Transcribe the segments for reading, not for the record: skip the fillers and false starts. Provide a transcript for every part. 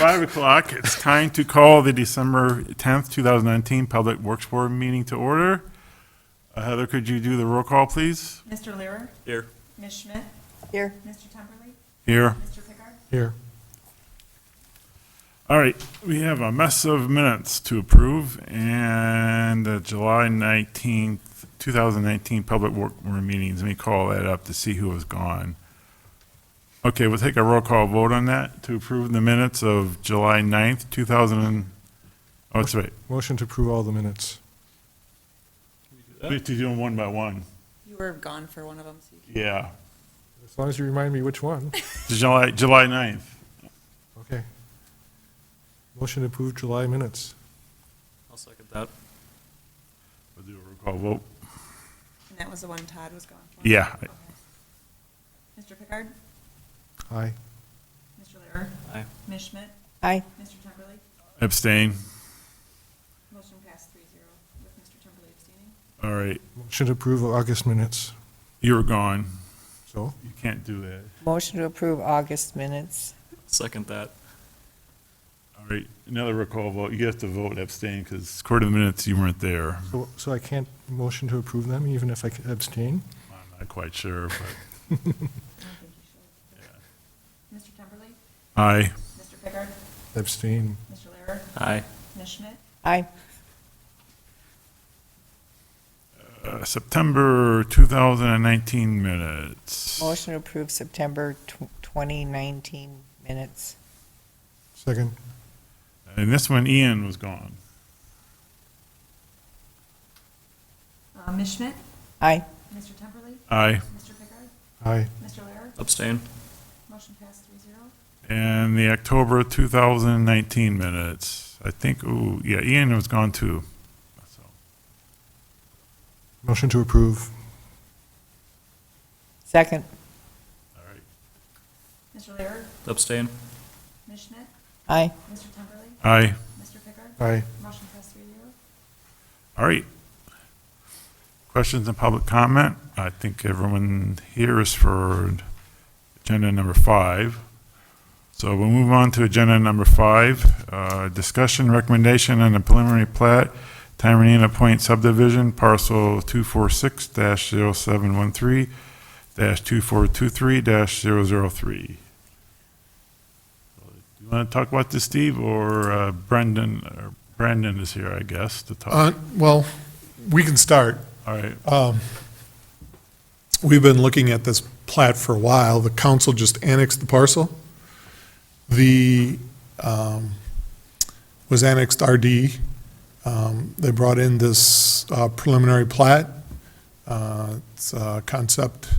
5 o'clock. It's time to call the December 10th, 2019 Public Works Board meeting to order. Heather, could you do the roll call, please? Mr. Learer? Here. Ms. Schmidt? Here. Mr. Temperley? Here. Mr. Pickard? Here. All right, we have a mess of minutes to approve, and the July 19th, 2019 Public Work Board meetings. Let me call that up to see who was gone. Okay, we'll take a roll call vote on that to approve the minutes of July 9th, 2000. Oh, that's right. Motion to approve all the minutes. We have to do them one by one. You were gone for one of them. So Yeah. As long as you remind me which one. July 9th. Okay. Motion to approve July minutes. I'll second that. We'll do a roll call vote. And that was the one Todd was gone for? Yeah. Okay. Mr. Pickard? Aye. Mr. Learer? Aye. Ms. Schmidt? Aye. Mr. Temperley? Abstain. Motion passed 3-0 with Mr. Temperley abstaining. All right. Motion to approve August minutes. You were gone. So, You can't do that. Motion to approve August minutes. Second that. All right. Another roll call vote. You have to vote abstain because according to the minutes, you weren't there. so I can't motion to approve them even if I abstain? I'm not quite sure, but I don't think you should. Mr. Temperley? aye. Mr. Pickard? Abstain. Mr. Learer? Aye. Ms. Schmidt? Aye. September 2019 minutes. Motion to approve September 2019 minutes. Second. And this one, Ian was gone. Ms. Schmidt? Aye. Mr. Temperley? Aye. Mr. Pickard? Aye. Mr. Learer? Abstain. Motion passed 3-0. And the October 2019 minutes. I think, ooh, yeah, Ian was gone too. So, Motion to approve. Second. all right. Mr. Learer? Abstain. Ms. Schmidt? Aye. Mr. Temperley? Aye. Mr. Pickard? Aye. Motion passed 3-0. All right. Questions and public comment? I think everyone here is for agenda number 5. So we'll move on to agenda number 5. Discussion recommendation on the preliminary plat, Tyranena Point Subdivision, Parcel 246-0713-2423-003. You want to talk about this, Steve, or Brendan? Or Brandon is here, I guess, to talk. Well, we can start. All right. We've been looking at this plat for a while. The council just annexed the parcel. The, was annexed RD. They brought in this preliminary plat. It's a concept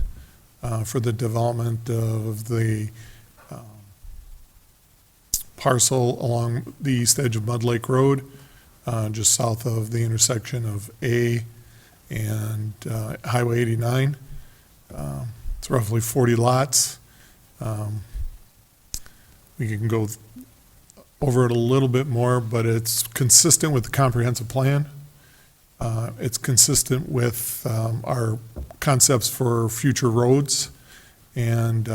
for the development of the parcel along the east edge of Mud Lake Road, just south of the intersection of A and Highway 89. It's roughly 40 lots. We can go over it a little bit more, but it's consistent with the comprehensive plan. It's consistent with our concepts for future roads, and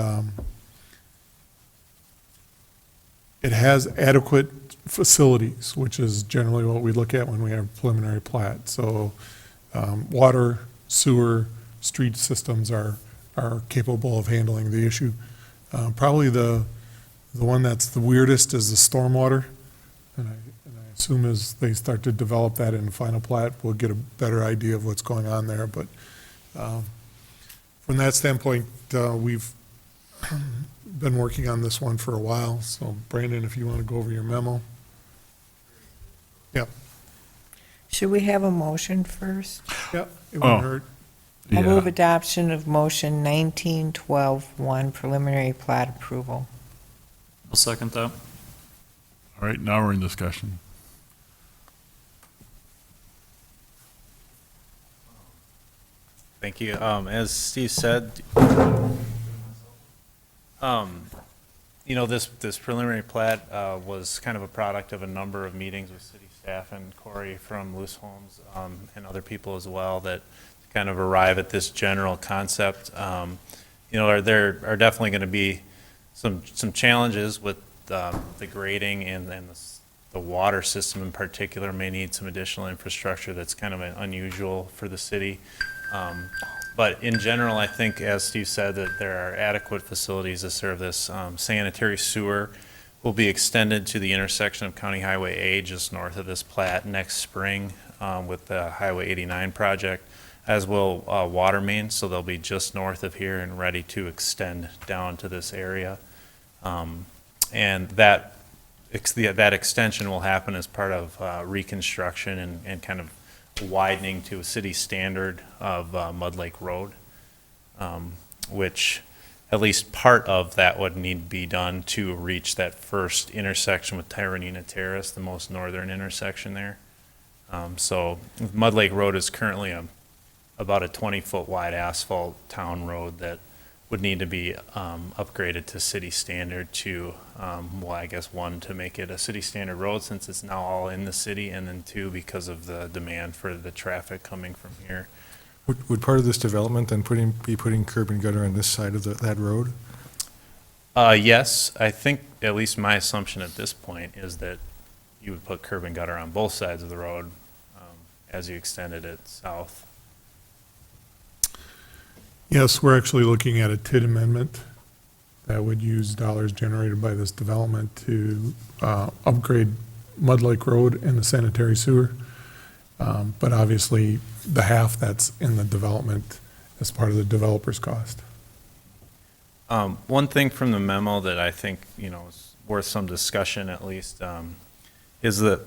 it has adequate facilities, which is generally what we look at when we have preliminary plat. So water, sewer, street systems are capable of handling the issue. Probably the one that's the weirdest is the stormwater, and I assume as they start to develop that in the final plat, we'll get a better idea of what's going on there. But from that standpoint, we've been working on this one for a while. So Brandon, if you want to go over your memo. Yep. Should we have a motion first? Yep. It wouldn't Oh. hurt. I move Yeah. adoption of motion 1912-1 preliminary plat approval. I'll second that. All right, now we're in discussion. Thank you. As Steve said, this preliminary plat was kind of a product of a number of meetings with city staff and Corey from Loose Homes and other people as well that kind of arrive at this general concept. There are definitely going to be some challenges with the grading and the water system in particular may need some additional infrastructure that's kind of unusual for the city. But in general, I think, as Steve said, that there are adequate facilities to serve this. Sanitary sewer will be extended to the intersection of County Highway A just north of this plat next spring with the Highway 89 project, as will water main, so they'll be just north of here and ready to extend down to this area. And that extension will happen as part of reconstruction and kind of widening to a city standard of Mud Lake Road, which at least part of that would need to be done to reach that first intersection with Tyranena Terrace, the most northern intersection there. So Mud Lake Road is currently about a 20-foot wide asphalt town road that would need to be upgraded to city standard to, well, I guess, one, to make it a city standard road since it's now all in the city, and then two, because of the demand for the traffic coming from here. Would part of this development then be putting curb and gutter on this side of that road? Yes, I think, at least my assumption at this point is that you would put curb and gutter on both sides of the road as you extended it south. Yes, we're actually looking at a TID amendment that would use dollars generated by this development to upgrade Mud Lake Road and the sanitary sewer. But obviously, the half that's in the development is part of the developer's cost. One thing from the memo that I think, is worth some discussion at least, is the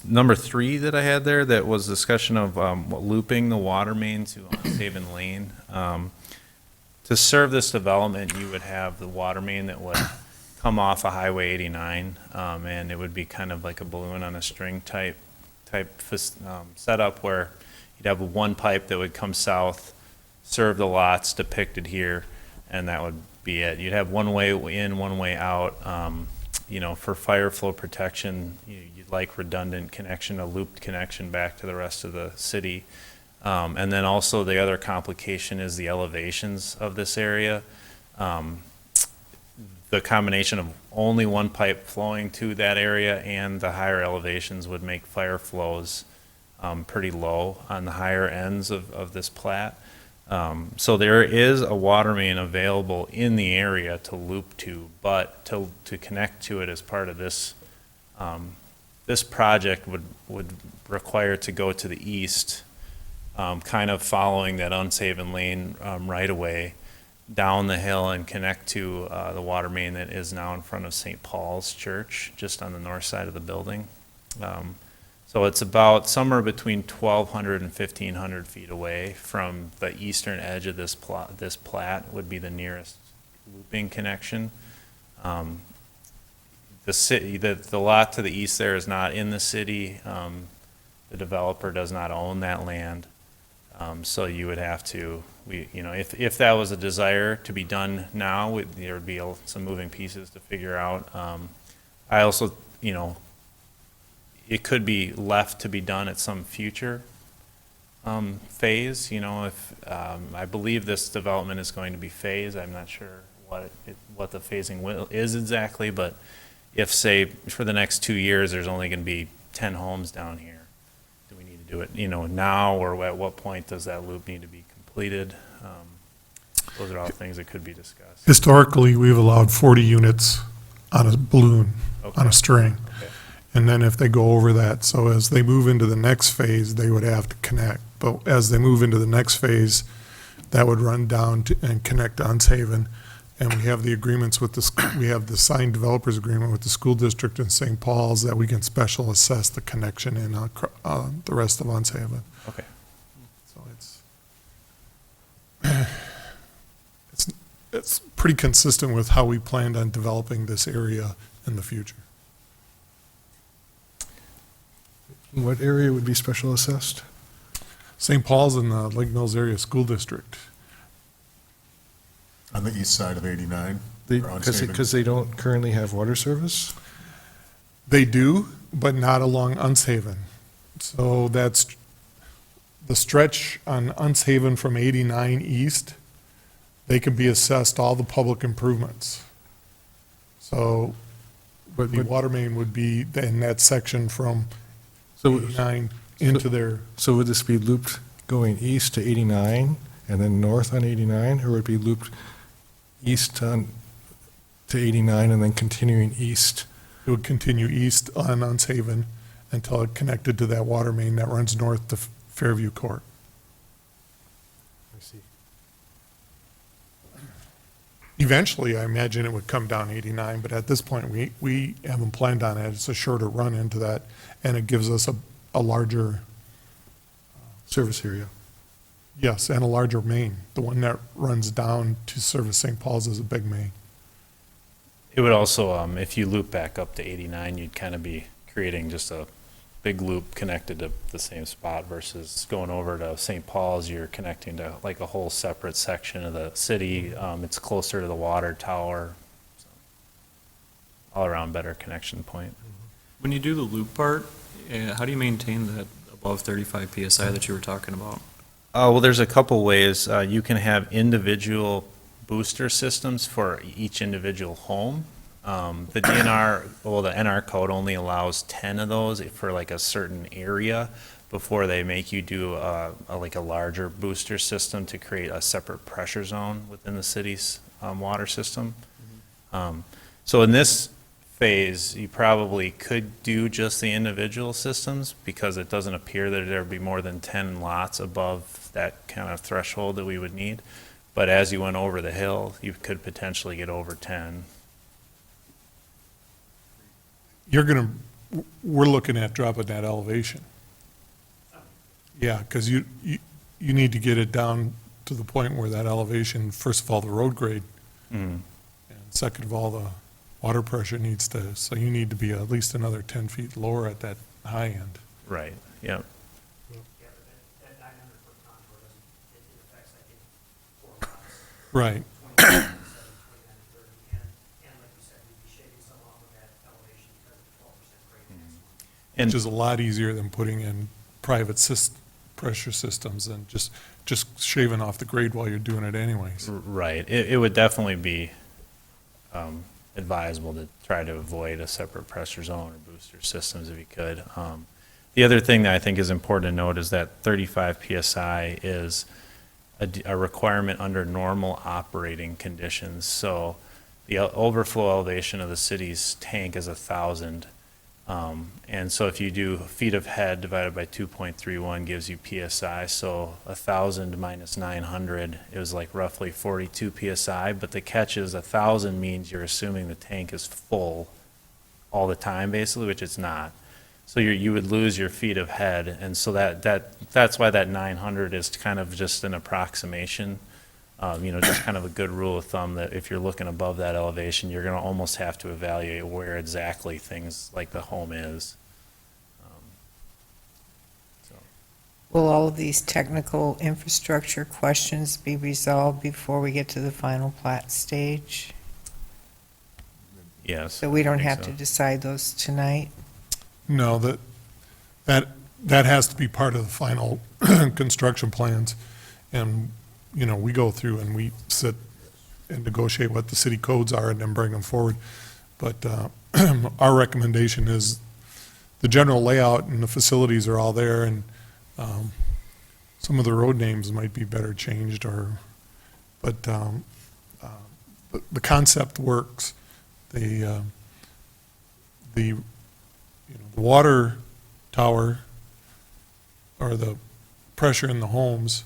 number 3 that I had there, that was discussion of looping the water main to Haven Lane. To serve this development, you would have the water main that would come off of Highway 89, and it would be kind of like a balloon on a string type setup where you'd have one pipe that would come south, serve the lots depicted here, and that would be it. You'd have one way in, one way out. For fire flow protection, you'd like redundant connection, a looped connection back to the rest of the city. And then also the other complication is the elevations of this area. The combination of only one pipe flowing to that area and the higher elevations would make fire flows pretty low on the higher ends of this plat. So there is a water main available in the area to loop to, but to connect to it as part of this, this project would require to go to the east, kind of following that Unshaven Lane right away, down the hill and connect to the water main that is now in front of St. Paul's Church, just on the north side of the building. So it's about somewhere between 1,200 and 1,500 feet away from the eastern edge of this plat would be the nearest looping connection. The lot to the east there is not in the city. The developer does not own that land. So you would have to, if that was a desire to be done now, there would be some moving pieces to figure out. I also, it could be left to be done at some future phase. If I believe this development is going to be phased, I'm not sure what the phasing is exactly, but if, say, for the next 2 years, there's only going to be 10 homes down here, do we need to do it, now, or at what point does that loop need to be completed? Those are all things that could be discussed. Historically, we've allowed 40 units on a balloon, Okay. on a string. Okay. And then if they go over that, so as they move into the next phase, they would have to connect. But as they move into the next phase, that would run down and connect to Unshaven. And we have the agreements with we have the signed developers agreement with the school district in St. Paul's that we can special assess the connection in the rest of Unshaven. Okay. So it's pretty consistent with how we planned on developing this area in the future. What area would be special assessed? St. Paul's in the Lake Mills Area School District. On the east side of 89? or Unshaven? Because they don't currently have water service? They do, but not along Unshaven. So that's the stretch on Unshaven from 89 east, they could be assessed all the public improvements. So But the water main would be in that section from so, 89 into there. so would this be looped going east to 89 and then north on 89, or would it be looped east on, to 89 and then continuing east? It would continue east on Unshaven until it connected to that water main that runs north to Fairview Court. I see. Eventually, I imagine it would come down 89, but at this point, we haven't planned on it. It's a shorter run into that, and it gives us a larger, Service area. yes, and a larger main. The one that runs down to service St. Paul's is a big main. It would also, if you loop back up to 89, you'd kind of be creating just a big loop connected to the same spot versus going over to St. Paul's, you're connecting to like a whole separate section of the city. It's closer to the water tower. So, all around better connection point. When you do the loop part, how do you maintain that above 35 PSI that you were talking about? Well, there's a couple ways. You can have individual booster systems for each individual home. The DNR, well, the NR code only allows 10 of those for like a certain area before they make you do like a larger booster system to create a separate pressure zone within the city's water system. So in this phase, you probably could do just the individual systems because it doesn't appear that there'd be more than 10 lots above that kind of threshold that we would need. But as you went over the hill, you could potentially get over 10. We're looking at dropping that elevation. Yeah, because you need to get it down to the point where that elevation, first of all, the road grade, Mm. and second of all, the water pressure needs to, so you need to be at least another 10 feet lower at that high end. Right, yeah. Yeah, but that 900 foot contour doesn't, it affects, I think, 4 lots. Right. 29, 27, 29, and 30, and like you said, we'd be shaving some off of that elevation because of the 12% grade next one. And Which is a lot easier than putting in private pressure systems and just shaving off the grade while you're doing it anyways. right, it would definitely be advisable to try to avoid a separate pressure zone or booster systems if you could. The other thing that I think is important to note is that 35 PSI is a requirement under normal operating conditions. So the overflow elevation of the city's tank is 1,000. And so if you do feet of head divided by 2.31 gives you PSI. So 1,000 minus 900 is like roughly 42 PSI. But the catch is 1,000 means you're assuming the tank is full all the time, basically, which it's not. So you would lose your feet of head. And so that's why that 900 is kind of just an approximation. Just kind of a good rule of thumb that if you're looking above that elevation, you're going to almost have to evaluate where exactly things like the home is. So, Will all of these technical infrastructure questions be resolved before we get to the final plat stage? yes. So we don't I think have so. to decide those tonight? No, that has to be part of the final construction plans. And, we go through and we sit and negotiate what the city codes are and then bring them forward. But our recommendation is the general layout and the facilities are all there, and some of the road names might be better changed, but the concept works. The water tower or the pressure in the homes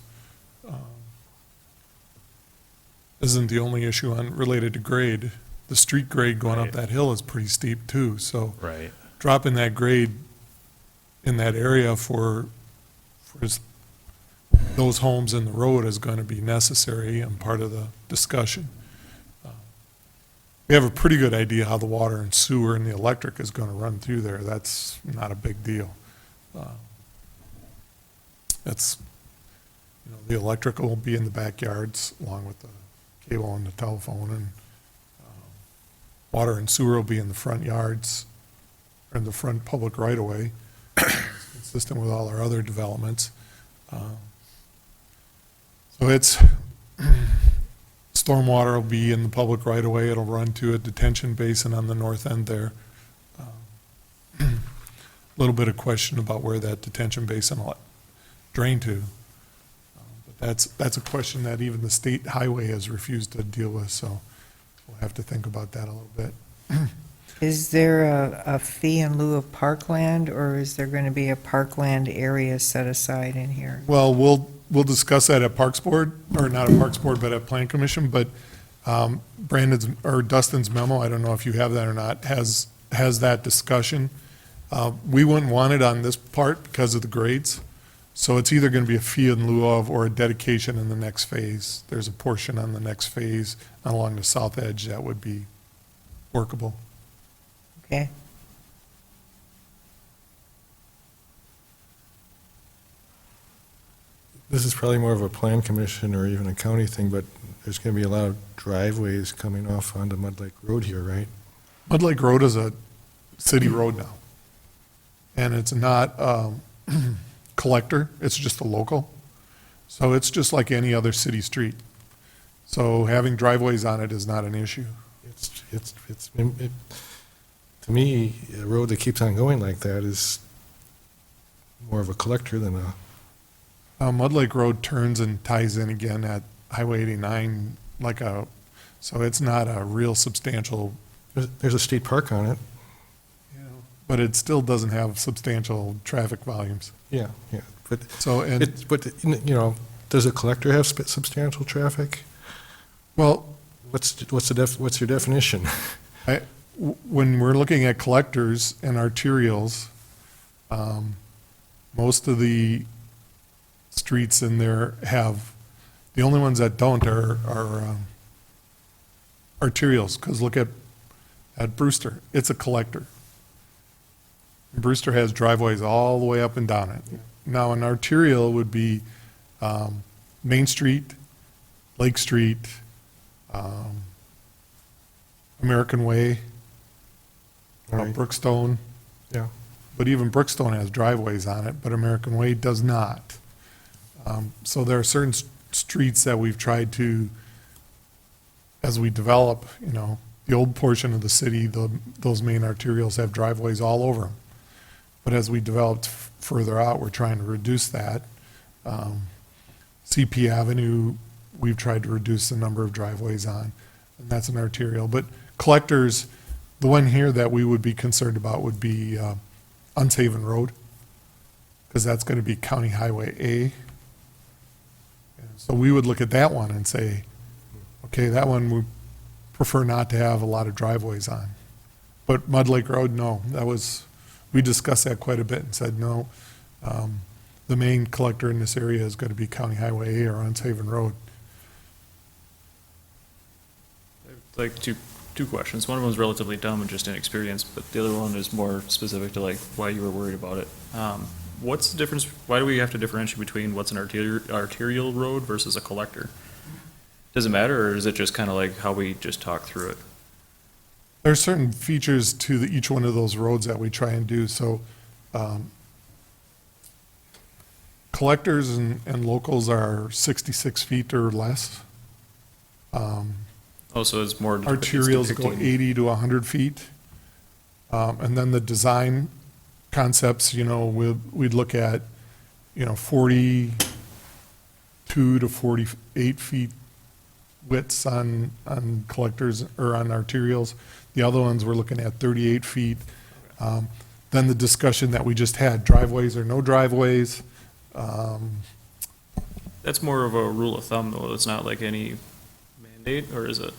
isn't the only issue related to grade. The street grade going up Right. that hill is pretty steep too, so Right. dropping that grade in that area for those homes in the road is going to be necessary and part of the discussion. We have a pretty good idea how the water and sewer and the electric is going to run through there. That's not a big deal. The electrical will be in the backyards along with the cable and the telephone, and water and sewer will be in the front yards or in the front public right-of-way, consistent with all our other developments. So it's stormwater will be in the public right of way. It'll run to a detention basin on the north end there. A little bit of question about where that detention basin will drain to. But that's a question that even the state highway has refused to deal with, so we'll have to think about that a little bit. Is there a fee in lieu of parkland, or is there going to be a parkland area set aside in here? Well, we'll discuss that at Parks Board, or not at Parks Board, but at Plan Commission, but Brandon's, or Dustin's memo, I don't know if you have that or not, has that discussion. We wouldn't want it on this part because of the grades, so it's either going to be a fee in lieu of or a dedication in the next phase. There's a portion on the next phase along the south edge that would be workable. Okay. This is probably more of a plan commission or even a county thing, but there's going to be a lot of driveways coming off onto Mud Lake Road here, right? Mud Lake Road is a city road now. And it's not collector, it's just a local. So it's just like any other city street. So having driveways on it is not an issue. To me, a road that keeps on going like that is more of a collector than a, Mud Lake Road turns and ties in again at Highway 89 so it's not a real substantial, there's a state park on it. but it still doesn't have substantial traffic volumes. Yeah, but So, and, does a collector have substantial traffic? well, What's your definition? when we're looking at collectors and arterials, most of the streets in there have, the only ones that don't are arterials, because look at Brewster, it's a collector. Brewster has driveways all the way up and down it. Now, an arterial would be Main Street, Lake Street, American Way, All right. Brookstone. Yeah. But even Brookstone has driveways on it, but American Way does not. So there are certain streets that we've tried to, as we develop, the old portion of the city, those main arterials have driveways all over them. But as we developed further out, we're trying to reduce that. CP Avenue, we've tried to reduce the number of driveways on, and that's an arterial. But collectors, the one here that we would be concerned about would be Unshaven Road, because that's going to be County Highway A. And so we would look at that one and say, okay, that one we prefer not to have a lot of driveways on. But Mud Lake Road, no, we discussed that quite a bit and said, no, the main collector in this area is going to be County Highway A or Unshaven Road. Like two questions. One of them is relatively dumb and just inexperienced, but the other one is more specific to why you were worried about it. What's the difference? Why do we have to differentiate between what's an arterial road versus a collector? Does it matter, or is it just kind of like how we just talk through it? There are certain features to each one of those roads that we try and do. So collectors and locals are 66 feet or less. So it's more. Arterials go 80 to 100 feet. And then the design concepts, we'd look at, 42 to 48 feet widths on collectors or on arterials. The other ones we're looking at 38 feet. Then the discussion that we just had, driveways or no driveways. That's more of a rule of thumb, though. It's not like any mandate, or is it?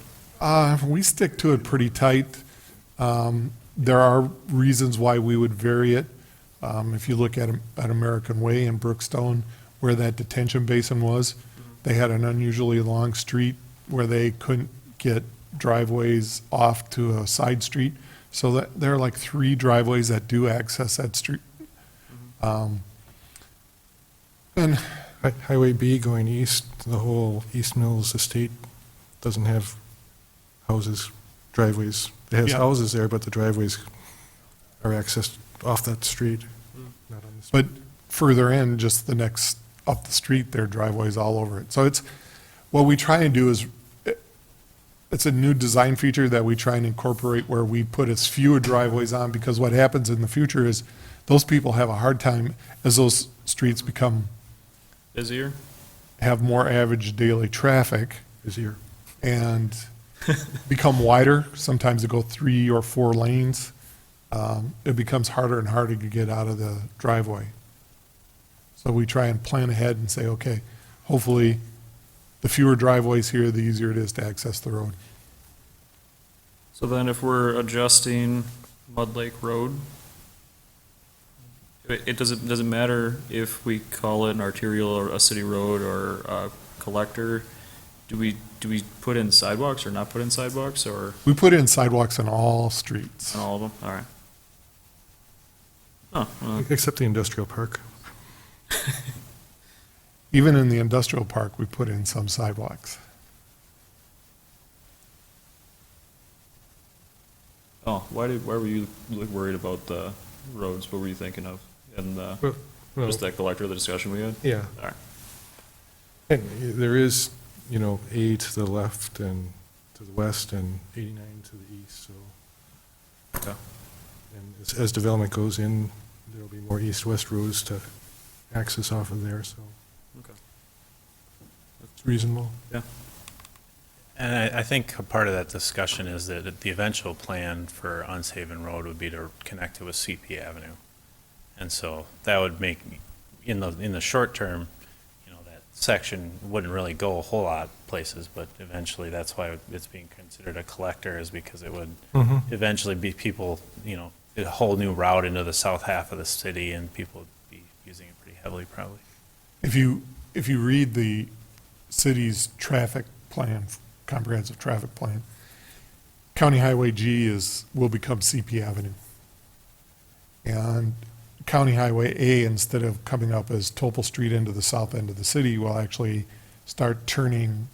We stick to it pretty tight. There are reasons why we would vary it. If you look at American Way in Brookstone, where that detention basin was, they had an unusually long street where they couldn't get driveways off to a side street. So that there are like 3 driveways that do access that street. And Highway B going east, the whole East Mills estate doesn't have houses, driveways. It has Yeah. houses there, but the driveways are accessed off that street. Not on this. But further in, just the next, up the street, there are driveways all over it. So what we try and do is, it's a new design feature that we try and incorporate where we put as fewer driveways on, because what happens in the future is those people have a hard time as those streets Busier? have more average daily traffic Busier. and become wider. Sometimes they go 3 or 4 lanes. It becomes harder and harder to get out of the driveway. So we try and plan ahead and say, okay, hopefully the fewer driveways here, the easier it is to access the road. So then if we're adjusting Mud Lake Road, it doesn't matter if we call it an arterial or a city road or a collector. Do we put in sidewalks or not put in sidewalks or We put in sidewalks on all streets. on all of them? All right. Oh, well, Except the industrial park. Even in the industrial park, we put in some sidewalks. oh, why were you worried about the roads? What were you thinking of? And Well, just that collector, the discussion we had? yeah. All right. And there is, A to the left and to the west and 89 to the east, so. Okay. And as development goes in, there'll be more east-west roads to access off of there, so. Okay. It's reasonable. And I think a part of that discussion is that the eventual plan for Unshaven Road would be to connect it with CP Avenue. And so that would make, in the short term, that section wouldn't really go a whole lot places, but eventually that's why it's being considered a collector, is because it would eventually be people, a whole new route into the south half of the city, and people would be using it pretty heavily probably. If you read the city's traffic plan, comprehensive traffic plan, County Highway G will become CP Avenue. And County Highway A, instead of coming up as Topol Street into the south end of the city, will actually start turning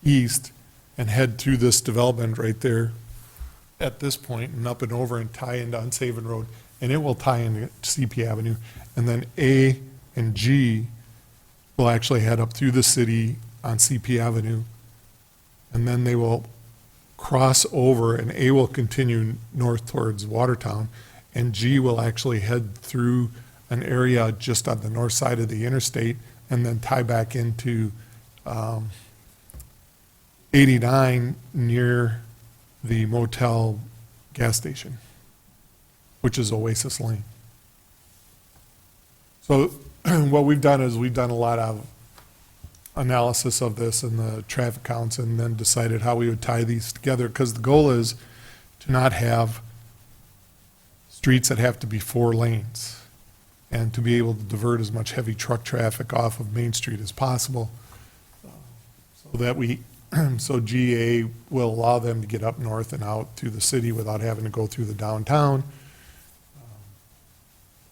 east and head through this development right there at this point and up and over and tie into Unshaven Road, and it will tie into CP Avenue. And then A and G will actually head up through the city on CP Avenue, and then they will cross over, and A will continue north towards Watertown, and G will actually head through an area just on the north side of the interstate and then tie back into 89 near the motel gas station, which is Oasis Lane. So what we've done is we've done a lot of analysis of this and the traffic counts, and then decided how we would tie these together, because the goal is to not have streets that have to be 4 lanes, and to be able to divert as much heavy truck traffic off of Main Street as possible, so that so GA will allow them to get up north and out through the city without having to go through the downtown.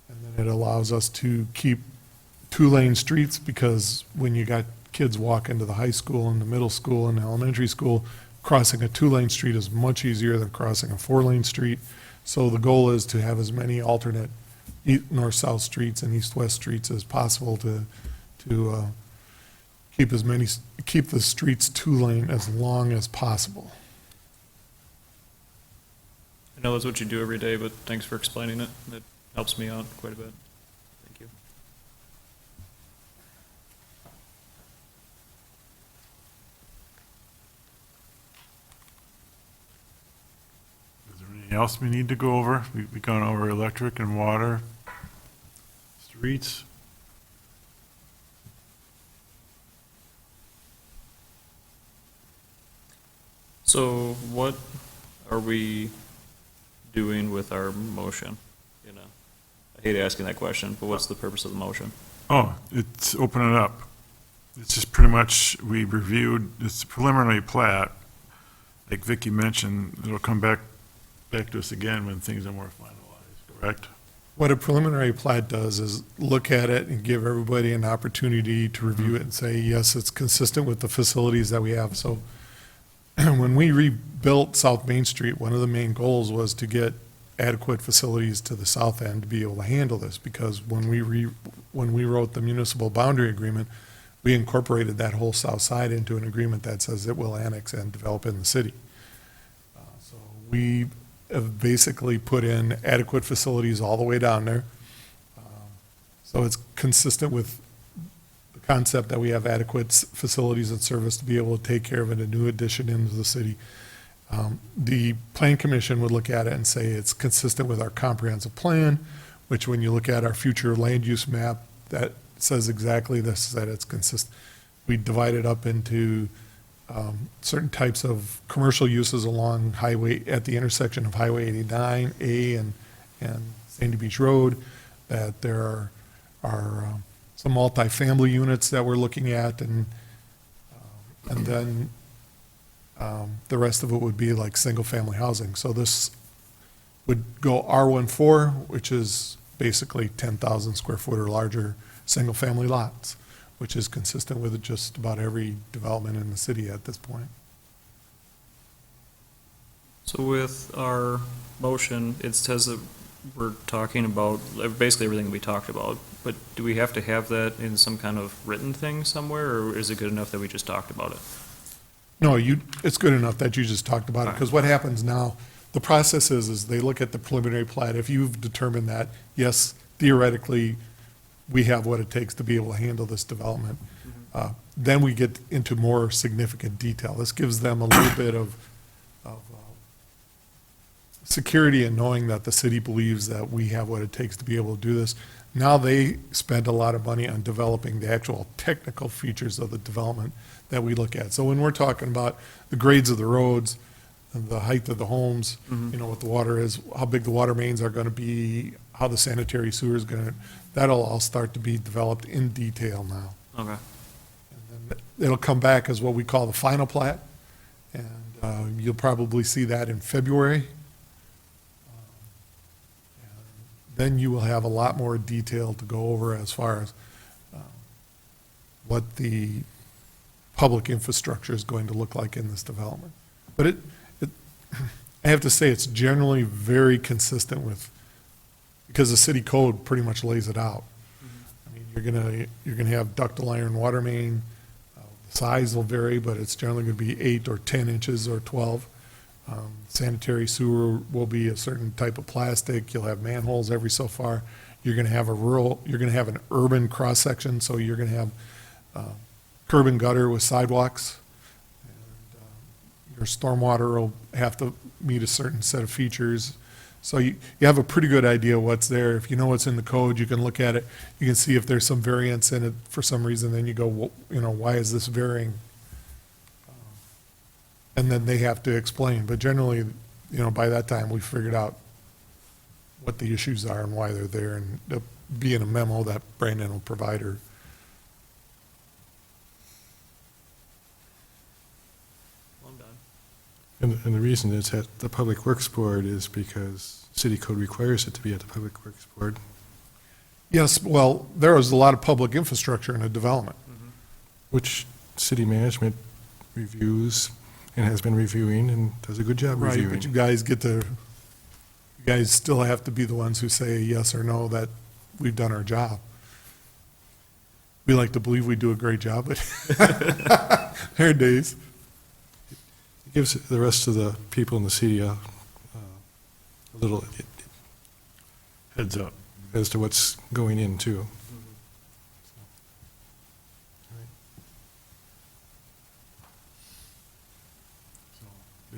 And then it allows us to keep 2-lane streets, because when you got kids walking to the high school and the middle school and the elementary school, crossing a 2-lane street is much easier than crossing a 4-lane street. So the goal is to have as many alternate north-south streets and east-west streets as possible to keep the streets 2-lane as long as possible. I know that's what you do every day, but thanks for explaining it. It helps me out quite a bit. Thank you. Is there anything else we need to go over? We've gone over electric and water, streets. So what are we doing with our motion? I hate asking that question, but what's the purpose of the motion? Oh, it's open it up. It's just pretty much, we reviewed, it's preliminary plat. Like Vicky mentioned, it'll come back to us again when things are more finalized, correct? What a preliminary plat does is look at it and give everybody an opportunity to review it and say, yes, it's consistent with the facilities that we have. So when we rebuilt South Main Street, one of the main goals was to get adequate facilities to the south end to be able to handle this, because when we wrote the municipal boundary agreement, we incorporated that whole south side into an agreement that says it will annex and develop in the city. So we have basically put in adequate facilities all the way down there. So it's consistent with the concept that we have adequate facilities and service to be able to take care of a new addition into the city. The plan commission would look at it and say it's consistent with our comprehensive plan, which when you look at our future land use map, that says exactly this, that it's consistent. We divide it up into certain types of commercial uses along highway, at the intersection of Highway 89A and Sandy Beach Road, that there are some multifamily units that we're looking at, and then the rest of it would be like single-family housing. So this would go R14, which is basically 10,000 square foot or larger single-family lots, which is consistent with just about every development in the city at this point. So with our motion, it says that we're talking about basically everything we talked about, but do we have to have that in some kind of written thing somewhere, or is it good enough that we just talked about it? No, it's good enough that you just talked about it, because what happens now, the process is they look at the preliminary plat. If you've determined that, yes, theoretically, we have what it takes to be able to handle this development, then we get into more significant detail. This gives them a little bit of security in knowing that the city believes that we have what it takes to be able to do this. Now they spend a lot of money on developing the actual technical features of the development that we look at. So when we're talking about the grades of the roads, and the height of the homes, you know, what the water is, how big the water mains are gonna be, how the sanitary sewer is gonna, that'll all start to be developed in detail now. Okay. And then it'll come back as what we call the final plat, and you'll probably see that in February. Then you will have a lot more detail to go over as far as what the public infrastructure is going to look like in this development. But I have to say, it's generally very consistent with, because the city code pretty much lays it out. I mean, you're gonna have ductile iron water main. The size will vary, but it's generally gonna be 8 or 10 inches or 12. Sanitary sewer will be a certain type of plastic. You'll have manholes every so far. You're gonna have you're gonna have an urban cross-section, so you're gonna have curb and gutter with sidewalks. And your stormwater will have to meet a certain set of features. So you have a pretty good idea what's there. If you know what's in the code, you can look at it. You can see if there's some variance in it for some reason, then you go, well, you know, why is this varying? And then they have to explain. But generally, you know, by that time, we figured out what the issues are and why they're there, and there'll be in a memo that Brandon will provide her. Well, I'm done. And the reason it's at the Public Works Board is because city code requires it to be at the Public Works Board. Yes, well, there is a lot of public infrastructure in a development. Which city management reviews and has been reviewing and does a good job Right, reviewing. but you guys still have to be the ones who say yes or no that we've done our job. We like to believe we do a great job, but there are days. It gives the rest of the people in the city a little Heads up. as to what's going in too.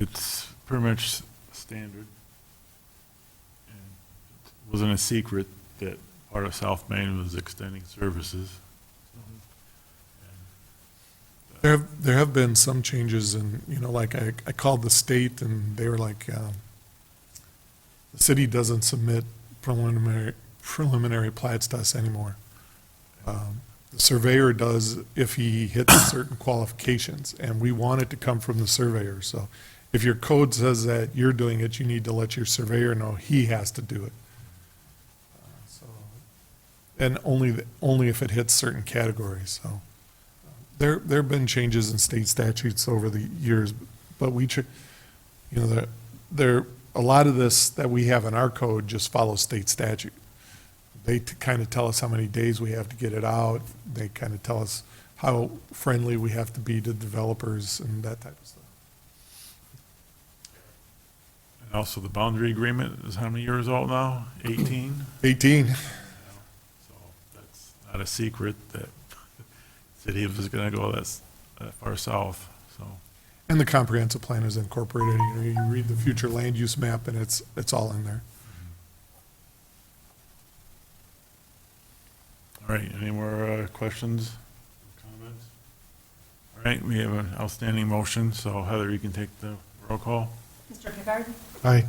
It's pretty much standard. And it wasn't a secret that part of South Main was extending services. There have been some changes, and, you know, like I called the state and they were like, the city doesn't submit preliminary plats to us anymore. The surveyor does if he hits certain qualifications, and we want it to come from the surveyor. So if your code says that you're doing it, you need to let your surveyor know he has to do it. And only if it hits certain categories, so. There have been changes in state statutes over the years, but a lot of this that we have in our code just follows state statute. They kind of tell us how many days we have to get it out. They kind of tell us how friendly we have to be to developers and that type of stuff. And also the boundary agreement is how many years old now? 18? 18. So that's not a secret that the city is going to go that far south, so. And the comprehensive plan is incorporated. You know, you read the future land use map and it's all in there. All right, any more questions, comments? All right, we have an outstanding motion, so Heather, you can take the roll call. Mr. Picard? Aye.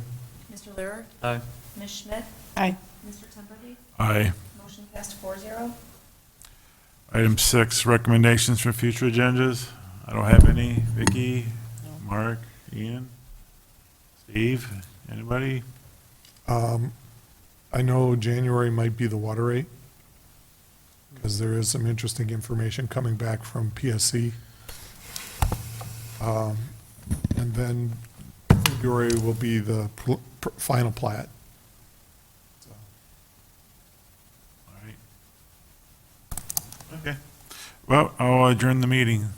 Mr. Lerer? Aye. Ms. Schmidt? Aye. Mr. Temperley? Aye. Motion passed 4-0. Item 6, recommendations for future agendas. I don't have any. Vicky, Mark, Ian, Steve, anybody? I know January might be the water rate, because there is some interesting information coming back from PSC. And then February will be the final plat. So, All right. Okay. Well, I'll adjourn the meeting.